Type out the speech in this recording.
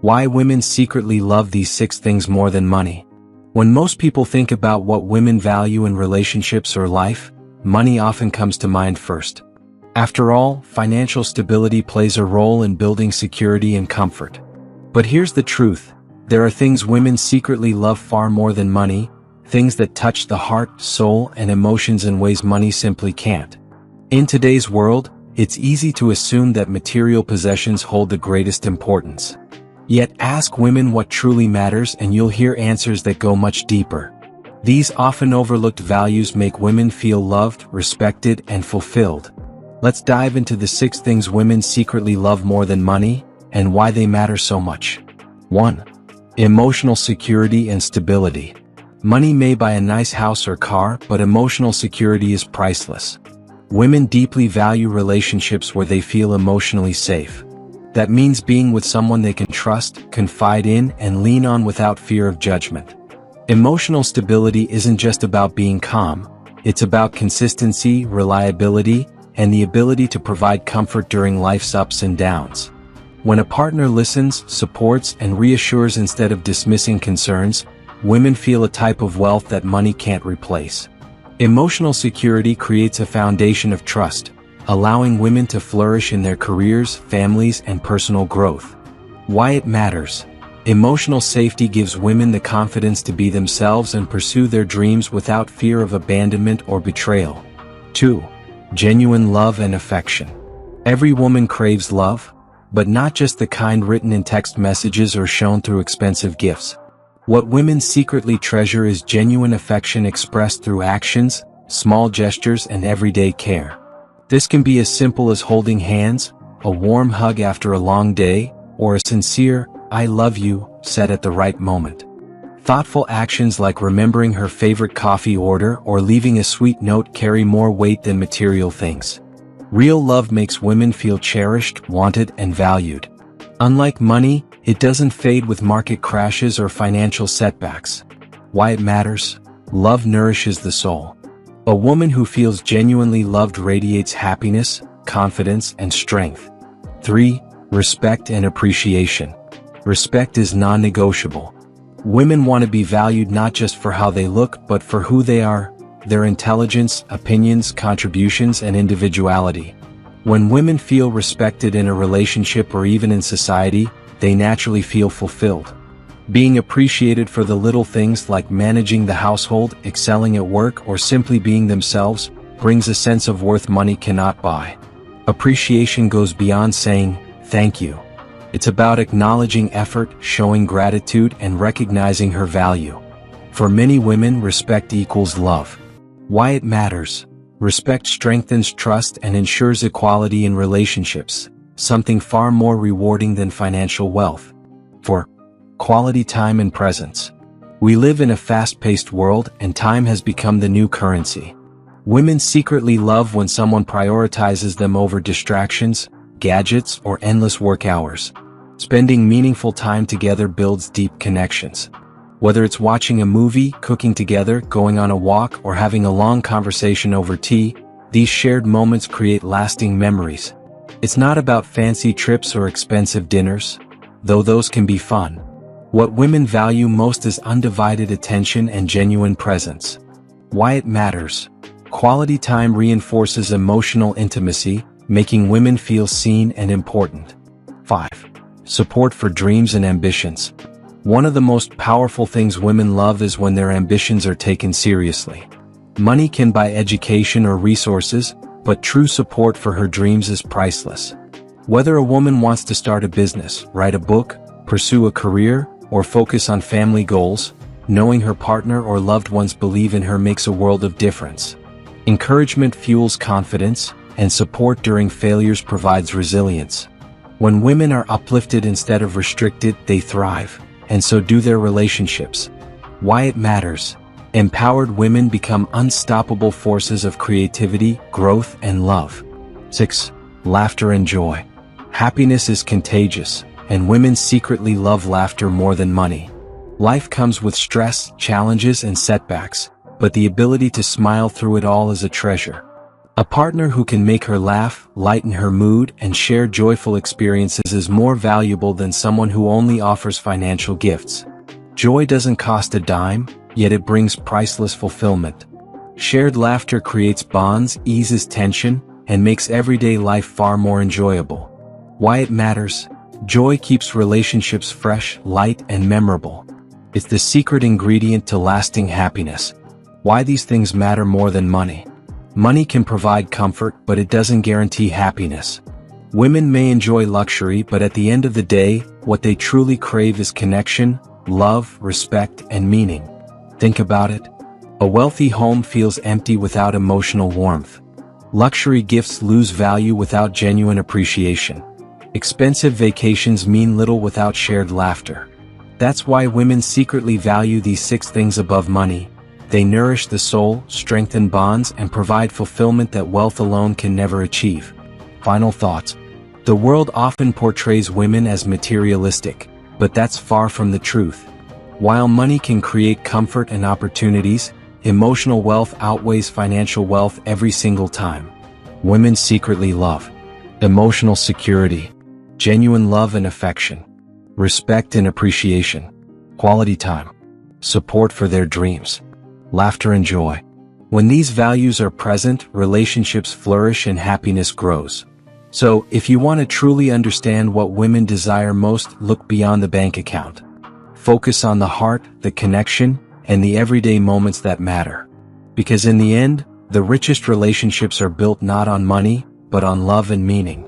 Why women secretly love these 6 things more than money. When most people think about what women value in relationships or life, money often comes to mind first. After all, financial stability plays a role in building security and comfort. But here's the truth. There are things women secretly love far more than money, things that touch the heart, soul, and emotions in ways money simply can't. In today's world, it's easy to assume that material possessions hold the greatest importance. Yet ask women what truly matters and you'll hear answers that go much deeper. These often overlooked values make women feel loved, respected, and fulfilled. Let's dive into the 6 things women secretly love more than money, and why they matter so much. 1. Emotional security and stability. Money may buy a nice house or car, but emotional security is priceless. Women deeply value relationships where they feel emotionally safe. That means being with someone they can trust, confide in, and lean on without fear of judgment. Emotional stability isn't just about being calm, it's about consistency, reliability, and the ability to provide comfort during life's ups and downs. When a partner listens, supports, and reassures instead of dismissing concerns, women feel a type of wealth that money can't replace. Emotional security creates a foundation of trust, allowing women to flourish in their careers, families, and personal growth. Why it matters. Emotional safety gives women the confidence to be themselves and pursue their dreams without fear of abandonment or betrayal. 2. Genuine love and affection. Every woman craves love, but not just the kind written in text messages or shown through expensive gifts. What women secretly treasure is genuine affection expressed through actions, small gestures, and everyday care. This can be as simple as holding hands, a warm hug after a long day, or a sincere, "I love you," said at the right moment. Thoughtful actions like remembering her favorite coffee order or leaving a sweet note carry more weight than material things. Real love makes women feel cherished, wanted, and valued. Unlike money, it doesn't fade with market crashes or financial setbacks. Why it matters? Love nourishes the soul. A woman who feels genuinely loved radiates happiness, confidence, and strength. 3. Respect and appreciation. Respect is non-negotiable. Women want to be valued not just for how they look, but for who they are, their intelligence, opinions, contributions, and individuality. When women feel respected in a relationship or even in society, they naturally feel fulfilled. Being appreciated for the little things like managing the household, excelling at work, or simply being themselves, brings a sense of worth money cannot buy. Appreciation goes beyond saying, "Thank you." It's about acknowledging effort, showing gratitude, and recognizing her value. For many women, respect equals love. Why it matters. Respect strengthens trust and ensures equality in relationships, something far more rewarding than financial wealth. 4. Quality time and presence. We live in a fast-paced world, and time has become the new currency. Women secretly love when someone prioritizes them over distractions, gadgets, or endless work hours. Spending meaningful time together builds deep connections. Whether it's watching a movie, cooking together, going on a walk, or having a long conversation over tea, these shared moments create lasting memories. It's not about fancy trips or expensive dinners, though those can be fun. What women value most is undivided attention and genuine presence. Why it matters. Quality time reinforces emotional intimacy, making women feel seen and important. 5. Support for dreams and ambitions. One of the most powerful things women love is when their ambitions are taken seriously. Money can buy education or resources, but true support for her dreams is priceless. Whether a woman wants to start a business, write a book, pursue a career, or focus on family goals, knowing her partner or loved ones believe in her makes a world of difference. Encouragement fuels confidence, and support during failures provides resilience. When women are uplifted instead of restricted, they thrive, and so do their relationships. Why it matters. Empowered women become unstoppable forces of creativity, growth, and love. 6. Laughter and joy. Happiness is contagious, and women secretly love laughter more than money. Life comes with stress, challenges, and setbacks, but the ability to smile through it all is a treasure. A partner who can make her laugh, lighten her mood, and share joyful experiences is more valuable than someone who only offers financial gifts. Joy doesn't cost a dime, yet it brings priceless fulfillment. Shared laughter creates bonds, eases tension, and makes everyday life far more enjoyable. Why it matters? Joy keeps relationships fresh, light, and memorable. It's the secret ingredient to lasting happiness. Why these things matter more than money? Money can provide comfort, but it doesn't guarantee happiness. Women may enjoy luxury, but at the end of the day, what they truly crave is connection, love, respect, and meaning. Think about it. A wealthy home feels empty without emotional warmth. Luxury gifts lose value without genuine appreciation. Expensive vacations mean little without shared laughter. That's why women secretly value these 6 things above money. They nourish the soul, strengthen bonds, and provide fulfillment that wealth alone can never achieve. Final thoughts. The world often portrays women as materialistic, but that's far from the truth. While money can create comfort and opportunities, emotional wealth outweighs financial wealth every single time. Women secretly love emotional security, genuine love and affection, respect and appreciation, quality time, support for their dreams, laughter and joy. When these values are present, relationships flourish and happiness grows. So, if you want to truly understand what women desire most, look beyond the bank account. Focus on the heart, the connection, and the everyday moments that matter. Because in the end, the richest relationships are built not on money, but on love and meaning.